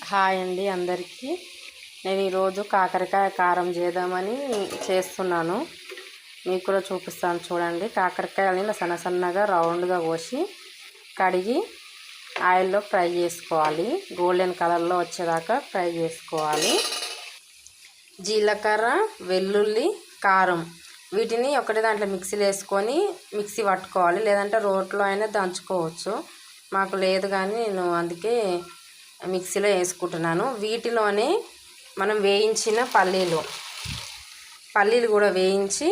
Hi అండి అందరికీ. నేను ఈరోజు కాకరకాయ కారం చేద్దామని చేస్తున్నాను. మీకు కూడా చూపిస్తాను చూడండి. కాకరకాయలని ఇలా సన్నగా రౌండ్గా కోసి కడిగి ఆయిల్లో ఫ్రై చేసుకోవాలి. గోల్డెన్ కలర్లో వచ్చేదాకా ఫ్రై చేసుకోవాలి. జీలకర్ర, వెల్లుల్లి, కారం వీటిని ఒకటి దాంట్లో మిక్సీలో వేసుకొని మిక్సీ పట్టుకోవాలి. లేదంటే రోట్లో అయినా దంచుకోవచ్చు. మాకు లేదు కానీ నేను అందుకే మిక్సీలో వేసుకుంటున్నాను. వీటిలోనే మనం వేయించిన పల్లీలు కూడా వేయించి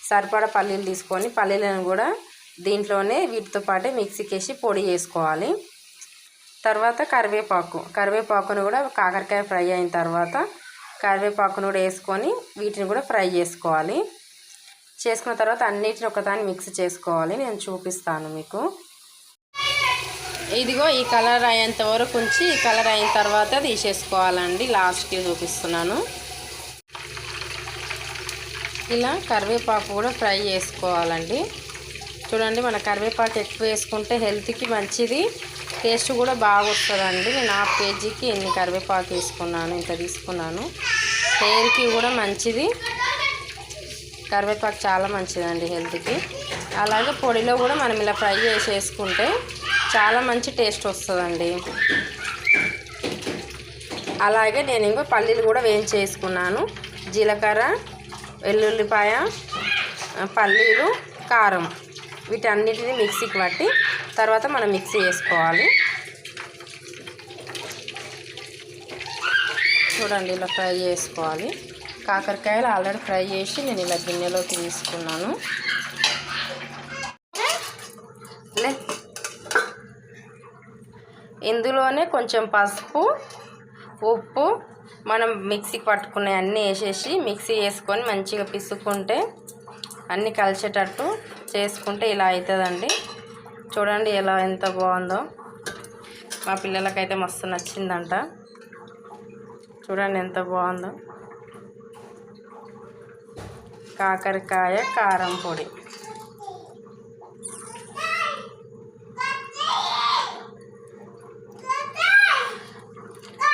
సరిపడా పల్లీలు తీసుకొని పల్లీలను కూడా దీంట్లోనే వీటితో పాటే మిక్సీకి వేసి పొడి చేసుకోవాలి. తర్వాత కరివేపాకును కూడా కాకరకాయ ఫ్రై అయిన తర్వాత కరివేపాకును కూడా వేసుకొని వీటిని కూడా ఫ్రై చేసుకోవాలి. చేసుకున్న తర్వాత అన్నిటిని ఒకదాన్ని మిక్స్ చేసుకోవాలి. నేను చూపిస్తాను మీకు. ఇదిగో ఈ కలర్ అయ్యేంత వరకు ఉంచి ఈ కలర్ అయిన తర్వాత తీసేసుకోవాలండి. లాస్ట్కి చూపిస్తున్నాను. ఇలా కరివేపాకు కూడా ఫ్రై చేసుకోవాలండి. చూడండి, మన కరివేపాకు ఎక్కువ వేసుకుంటే హెల్త్కి మంచిది, టేస్ట్ కూడా బాగా వస్తుందండి. నేను హాఫ్ కేజీకి ఎన్ని కరివేపాకు వేసుకున్నాను, ఇంత తీసుకున్నాను. హెయిర్కి కూడా మంచిది. కరివేపాకు చాలా మంచిదండి హెల్త్కి. అలాగే పొడిలో కూడా మనం ఇలా ఫ్రై చేసేసుకుంటే చాలా మంచి టేస్ట్ వస్తుందండి. అలాగే నేను ఇంకో పల్లీలు కూడా వేయించేసుకున్నాను. జీలకర్ర, వెల్లుల్లిపాయ, పల్లీలు, కారం వీటన్నిటిని మిక్సీకి పట్టి తర్వాత మనం మిక్సీ చేసుకోవాలి. చూడండి, ఇలా ఫ్రై చేసుకోవాలి. కాకరకాయలు ఆల్రెడీ ఫ్రై చేసి నేను ఇలా గిన్నెలోకి తీసుకున్నాను. ఇందులోనే కొంచెం పసుపు, ఉప్పు, మనం మిక్సీకి పట్టుకునే అన్నీ వేసేసి మిక్సీ వేసుకొని మంచిగా పిసుకుంటే అన్నీ కలిసేటట్టు చేసుకుంటే ఇలా అవుతుందండి. చూడండి ఎంత బాగుందో. మా పిల్లలకైతే మస్తు నచ్చిందంట. చూడండి ఎంత బాగుందో కాకరకాయ కారం పొడి.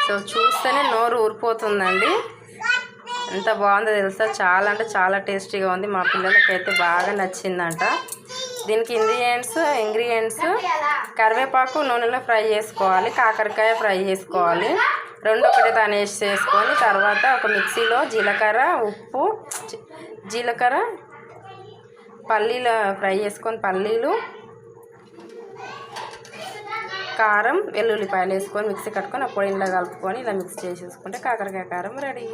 సో చూస్తేనే నోరు ఊరిపోతుందండి. ఎంత బాగుందో తెలుసా. చాలా అంటే చాలా టేస్టీగా ఉంది. మా పిల్లలకైతే బాగా నచ్చిందంట. దీనికి ఇంగ్రీడియంట్స్ కరివేపాకు నూనెలో ఫ్రై చేసుకోవాలి, కాకరకాయ ఫ్రై చేసుకోవాలి. రెండు ఒకటి దాన్ని వేసుకొని తర్వాత ఒక మిక్సీలో జీలకర్ర పల్లీలు ఫ్రై చేసుకొని పల్లీలు, కారం, వెల్లుల్లిపాయలు వేసుకొని మిక్సీ కట్టుకొని ఆ పొడిలో కలుపుకొని ఇలా మిక్స్ చేసేసుకుంటే కాకరకాయ కారం రెడీ.